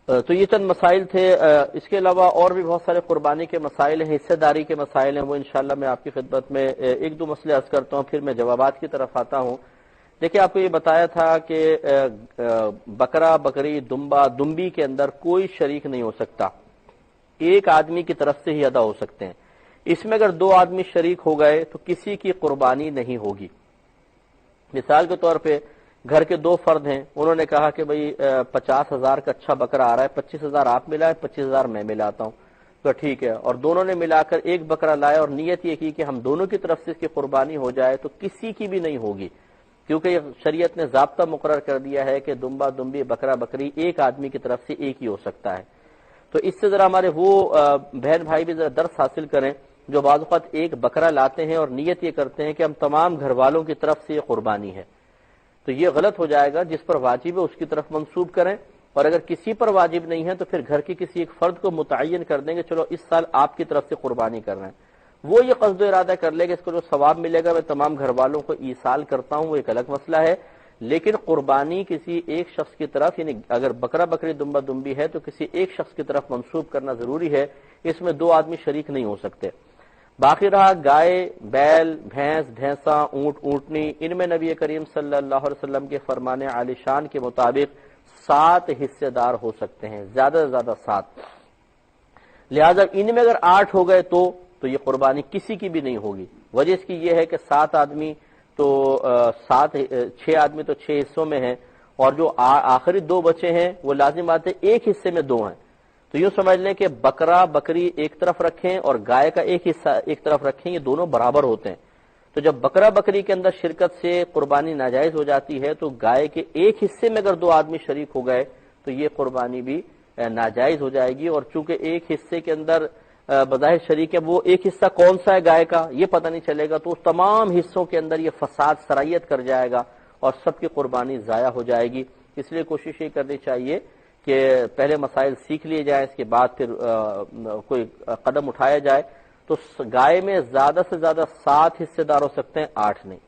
تو یہ چند مسائل تھے، اس کے علاوہ اور بھی بہت سارے قربانی کے مسائل ہیں، حصہ داری کے مسائل ہیں، وہ انشاءاللہ میں آپ کی خدمت میں ایک دو مسئلے عرض کرتا ہوں، پھر میں جوابات کی طرف آتا ہوں۔ دیکھیں، آپ کو یہ بتایا تھا کہ بکرا، بکری، دمبا، دمبی کے اندر کوئی شریک نہیں ہو سکتا، ایک آدمی کی طرف سے ہی ادا ہو سکتے ہیں۔ اس میں اگر دو آدمی شریک ہو گئے تو کسی کی قربانی نہیں ہوگی۔ مثال کے طور پہ گھر کے دو فرد ہیں، انہوں نے کہا کہ بھئی 50,000 کا اچھا بکرا آ رہا ہے، 25,000 آپ ملائے، 25,000 میں ملاتا ہوں، تو ٹھیک ہے، اور دونوں نے ملا کر ایک بکرا لائے اور نیت یہ کی کہ ہم دونوں کی طرف سے اس کی قربانی ہو جائے، تو کسی کی بھی نہیں ہوگی، کیونکہ یہ شریعت نے ضابطہ مقرر کر دیا ہے کہ دمبا، دمبی، بکرا، بکری ایک آدمی کی طرف سے ایک ہی ہو سکتا ہے۔ تو اس سے ذرا ہمارے وہ بہن بھائی بھی ذرا درس حاصل کریں جو بعض اوقات ایک بکرا لاتے ہیں اور نیت یہ کرتے ہیں کہ ہم تمام گھر والوں کی طرف سے یہ قربانی ہے، تو یہ غلط ہو جائے گا۔ جس پر واجب ہے اس کی طرف منسوب کریں، اور اگر کسی پر واجب نہیں ہے تو پھر گھر کے کسی ایک فرد کو متعین کر دیں گے، چلو اس سال آپ کی طرف سے قربانی کر رہے ہیں، وہ یہ قصد و ارادہ کر لے گا اس کو جو ثواب ملے گا میں تمام گھر والوں کو ایصال کرتا ہوں، وہ ایک الگ مسئلہ ہے۔ لیکن قربانی کسی ایک شخص کی طرف، یعنی اگر بکرا، بکری، دمبا، دمبی ہے تو کسی ایک شخص کی طرف منسوب کرنا ضروری ہے، اس میں دو آدمی شریک نہیں ہو سکتے۔ باقی رہا گائے، بیل، بھینس، بھینسا، اونٹ، اونٹنی، ان میں نبی کریم صلی اللہ علیہ وسلم کے فرمان عالی شان کے مطابق 7 حصے دار ہو سکتے ہیں، زیادہ سے زیادہ 7۔ لہذا ان میں اگر 8 ہو گئے تو یہ قربانی کسی کی بھی نہیں ہوگی۔ وجہ اس کی یہ ہے کہ 7 آدمی تو 6 آدمی تو 6 حصوں میں ہیں، اور جو آخری 2 بچے ہیں وہ لازم بات ہے ایک حصے میں 2 ہیں، تو یوں سمجھ لیں کہ بکرا، بکری ایک طرف رکھیں اور گائے کا ایک حصہ ایک طرف رکھیں، یہ دونوں برابر ہوتے ہیں۔ تو جب بکرا بکری کے اندر شرکت سے قربانی ناجائز ہو جاتی ہے تو گائے کے ایک حصے میں اگر 2 آدمی شریک ہو گئے تو یہ قربانی بھی ناجائز ہو جائے گی، اور چونکہ ایک حصے کے اندر بظاہر شریک ہے، وہ ایک حصہ کون سا ہے گائے کا یہ پتہ نہیں چلے گا، تو اس تمام حصوں کے اندر یہ فساد سرایت کر جائے گا اور سب کی قربانی ضائع ہو جائے گی۔ اس لیے کوشش یہ کرنی چاہیے کہ پہلے مسائل سیکھ لیے جائیں، اس کے بعد پھر کوئی قدم اٹھایا جائے۔ تو گائے میں زیادہ سے زیادہ 7 حصے دار ہو سکتے ہیں، 8 نہیں۔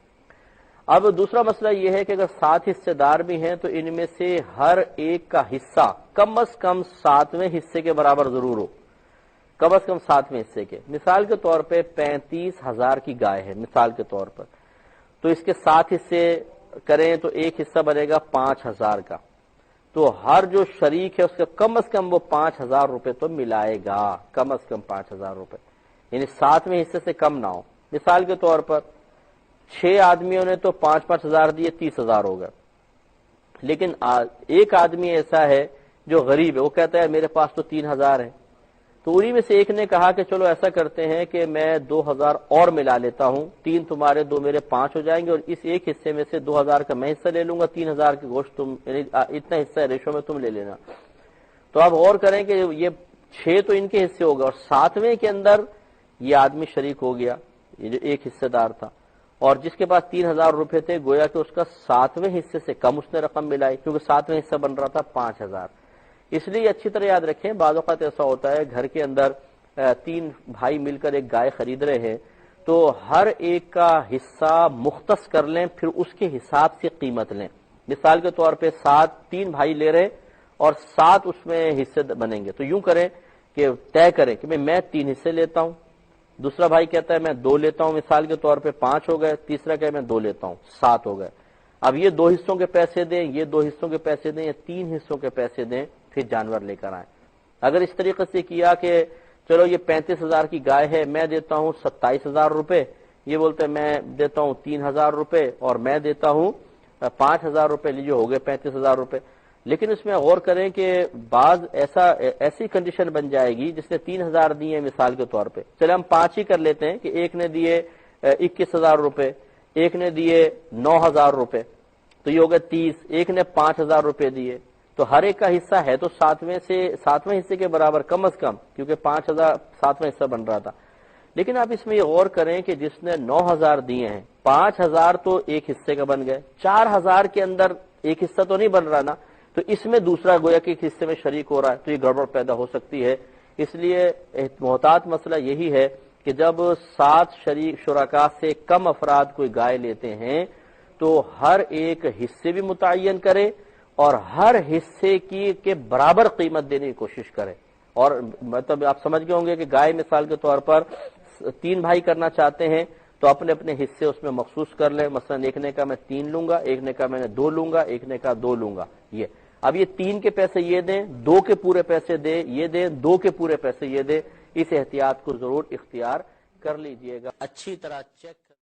اب دوسرا مسئلہ یہ ہے کہ اگر 7 حصے دار بھی ہیں تو ان میں سے ہر ایک کا حصہ کم از کم 7ویں حصے کے برابر ضرور ہو، کم از کم 7ویں حصے کے۔ مثال کے طور پہ 35,000 کی گائے ہے، مثال کے طور پر، تو اس کے 7 حصے کریں تو ایک حصہ بنے گا 5,000 کا، تو ہر جو شریک ہے اس کا کم از کم وہ 5,000 روپے تو ملائے گا، کم از کم 5,000 روپے، یعنی 7ویں حصے سے کم نہ ہو۔ مثال کے طور پر 6 آدمیوں نے تو 5,000 دیے، 30,000 ہو گئے، لیکن ایک آدمی ایسا ہے جو غریب ہے، وہ کہتا ہے میرے پاس تو 3,000 ہے، تو انہی میں سے ایک نے کہا کہ چلو ایسا کرتے ہیں کہ میں 2,000 اور ملا لیتا ہوں، 3 تمہارے 2 میرے 5 ہو جائیں گے، اور اس ایک حصے میں سے 2,000 کا میں حصہ لے لوں گا، 3,000 کے گوشت تم، یعنی اتنا حصہ ریشو میں تم لے لینا۔ تو آپ غور کریں کہ یہ 6 تو ان کے حصے ہو گئے، اور 7ویں کے اندر یہ آدمی شریک ہو گیا، یہ جو ایک حصے دار تھا، اور جس کے پاس 3,000 روپے تھے، گویا کہ اس کا 7ویں حصے سے کم اس نے رقم ملائی، کیونکہ 7ویں حصہ بن رہا تھا 5,000۔ اس لیے اچھی طرح یاد رکھیں، بعض اوقات ایسا ہوتا ہے گھر کے اندر 3 بھائی مل کر ایک گائے خرید رہے ہیں، تو ہر ایک کا حصہ مختص کر لیں، پھر اس کے حساب سے قیمت لیں۔ مثال کے طور پہ 3 بھائی لے رہے اور 7 اس میں حصے بنیں گے، تو یوں کریں کہ طے کریں کہ میں 3 حصے لیتا ہوں، دوسرا بھائی کہتا ہے میں 2 لیتا ہوں، مثال کے طور پہ 5 ہو گئے، تیسرا کہ میں 2 لیتا ہوں، 7 ہو گئے۔ اب یہ 2 حصوں کے پیسے دیں، یہ 2 حصوں کے پیسے دیں، یا 3 حصوں کے پیسے دیں، پھر جانور لے کر آئیں۔ اگر اس طریقے سے کیا کہ چلو یہ 35,000 کی گائے ہے، میں دیتا ہوں 27,000 روپے، یہ بولتے ہیں میں دیتا ہوں 3,000 روپے، اور میں دیتا ہوں 5,000 روپے، لیجیے ہو گئے 35,000 روپے۔ لیکن اس میں غور کریں کہ بعض ایسی کنڈیشن بن جائے گی جس نے 3,000 دیے مثال کے طور پہ، چلے ہم 5 ہی کر لیتے ہیں کہ ایک نے دیے 21,000 روپے، ایک نے دیے 9,000 روپے، تو یہ ہو گئے 30، ایک نے 5,000 روپے دیے، تو ہر ایک کا حصہ ہے تو 7ویں حصے کے برابر کم از کم، کیونکہ 5,000 7واں حصہ بن رہا تھا۔ لیکن آپ اس میں یہ غور کریں کہ جس نے 9,000 دیے ہیں، 5,000 تو ایک حصے کا بن گئے، 4,000 کے اندر ایک حصہ تو نہیں بن رہا نا، تو اس میں دوسرا گویا کہ ایک حصے میں شریک ہو رہا ہے، تو یہ گڑبڑ پیدا ہو سکتی ہے۔ اس لیے محتاط مسئلہ یہی ہے کہ جب 7 شرکاء سے کم افراد کوئی گائے لیتے ہیں تو ہر ایک حصے بھی متعین کرے اور ہر حصے کی کے برابر قیمت دینے کی کوشش کریں. اور مطلب آپ سمجھ گئے ہوں گے کہ گائے مثال کے طور پر 3 بھائی کرنا چاہتے ہیں تو اپنے اپنے حصے اس میں مخصوص کر لیں. مثلا ایک نے کہا میں 3 لوں گا، ایک نے کہا میں 2 لوں گا، ایک نے کہا 2 لوں گا. یہ اب یہ 3 کے پیسے یہ دیں، 2 کے پورے پیسے دیں یہ دیں، 2 کے پورے پیسے یہ دیں. اس احتیاط کو ضرور اختیار کر لیجئے گا. اچھی طرح چیک